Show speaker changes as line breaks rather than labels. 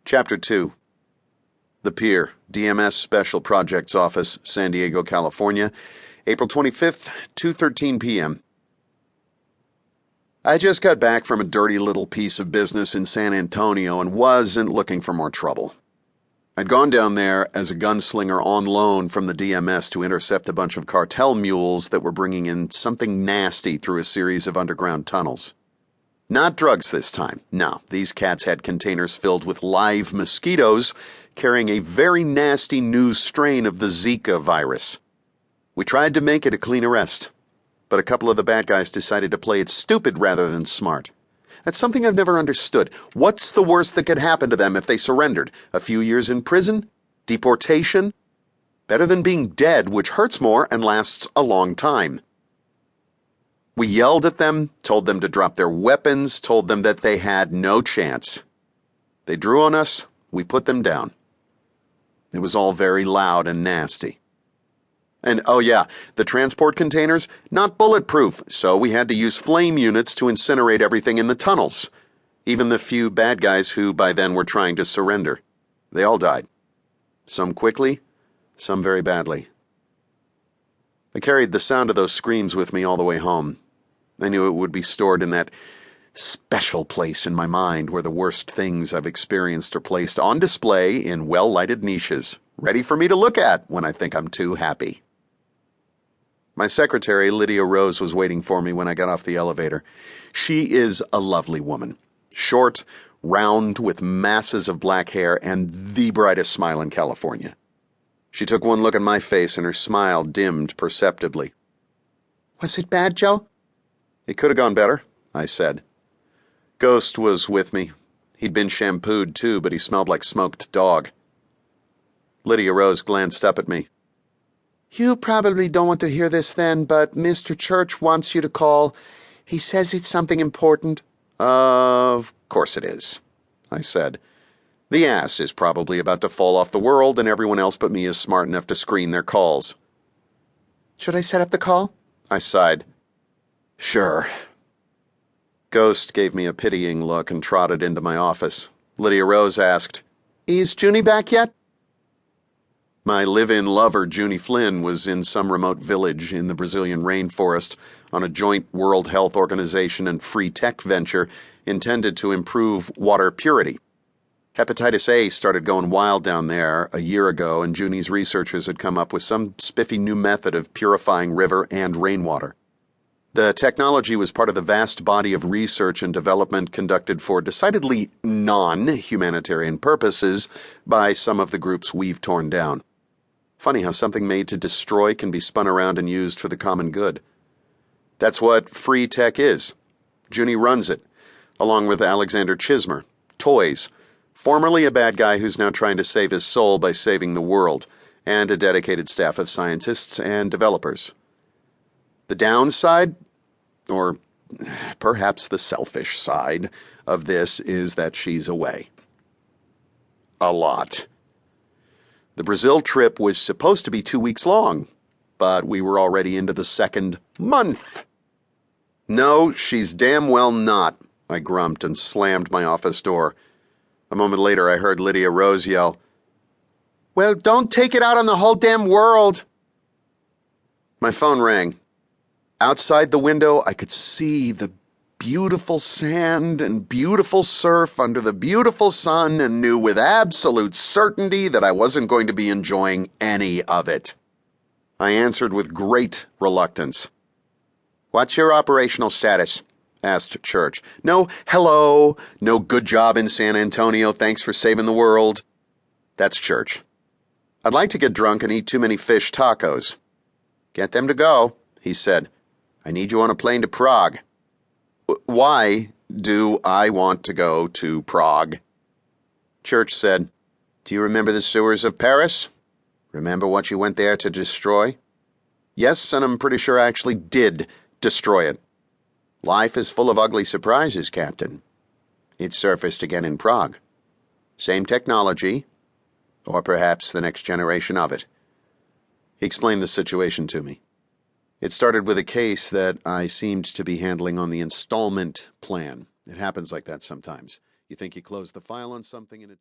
Chapter 2. The Pier, DMS Special Projects Office, San Diego, California, April 25th, 2:13 p.m. I just got back from a dirty little piece of business in San Antonio and wasn't looking for more trouble. I'd gone down there as a gunslinger on loan from the DMS to intercept a bunch of cartel mules that were bringing in something nasty through a series of underground tunnels. Not drugs this time. No, these cats had containers filled with live mosquitoes carrying a very nasty new strain of the Zika virus. We tried to make it a clean arrest, but a couple of the bad guys decided to play it stupid rather than smart. That's something I've never understood. What's the worst that could happen to them if they surrendered? A few years in prison? Deportation? Better than being dead, which hurts more and lasts a long time. We yelled at them, told them to drop their weapons, told them that they had no chance. They drew on us, we put them down. It was all very loud and nasty. And oh yeah, the transport containers, not bulletproof, so we had to use flame units to incinerate everything in the tunnels. Even the few bad guys who by then were trying to surrender. They all died. Some quickly, some very badly. I carried the sound of those screams with me all the way home. I knew it would be stored in that special place in my mind where the worst things I've experienced are placed on display in well-lighted niches, ready for me to look at when I think I'm too happy. My secretary, Lydia Rose, was waiting for me when I got off the elevator. She is a lovely woman. Short, round, with masses of black hair, and the brightest smile in California. She took one look at my face and her smile dimmed perceptibly. "Was it bad, Joe?" "It could have gone better," I said. Ghost was with me. He'd been shampooed too, but he smelled like smoked dog. Lydia Rose glanced up at me. "You probably don't want to hear this then, but Mr. Church wants you to call. He says it's something important." "Of course it is," I said. The ass is probably about to fall off the world, and everyone else but me is smart enough to screen their calls.
"Should I set up the call?"
I sighed. "Sure." Ghost gave me a pitying look and trotted into my office. Lydia Rose asked,
"Is Junie back yet?"
My live-in lover, Junie Flynn, was in some remote village in the Brazilian rainforest on a joint World Health Organization and free tech venture intended to improve water purity. Hepatitis A started going wild down there a year ago, and Junie's researchers had come up with some spiffy new method of purifying river and rainwater. The technology was part of the vast body of research and development conducted for decidedly non-humanitarian purposes by some of the groups we've torn down. Funny how something made to destroy can be spun around and used for the common good. That's what free tech is. Junie runs it, along with Alexander Chismer, Toys, formerly a bad guy who's now trying to save his soul by saving the world, and a dedicated staff of scientists and developers. The downside, or perhaps the selfish side, of this is that she's away. A lot. The Brazil trip was supposed to be 2 weeks long, but we were already into the second month. "No, she's damn well not," I grumped and slammed my office door. A moment later, I heard Lydia Rose yell, "Well, don't take it out on the whole damn world." My phone rang. Outside the window, I could see the beautiful sand and beautiful surf under the beautiful sun and knew with absolute certainty that I wasn't going to be enjoying any of it. I answered with great reluctance. "What's your operational status?" asked Church. No hello, no good job in San Antonio, thanks for saving the world. That's Church. "I'd like to get drunk and eat too many fish tacos." "Get them to go," he said. "I need you on a plane to Prague." "Why do I want to go to Prague?" Church said, "Do you remember the sewers of Paris? Remember what you went there to destroy?" "Yes, and I'm pretty sure I actually did destroy it." "Life is full of ugly surprises, Captain. It surfaced again in Prague. Same technology, or perhaps the next generation of it." He explained the situation to me. It started with a case that I seemed to be handling on the installment plan. It happens like that sometimes. You think you close the file on something and it turns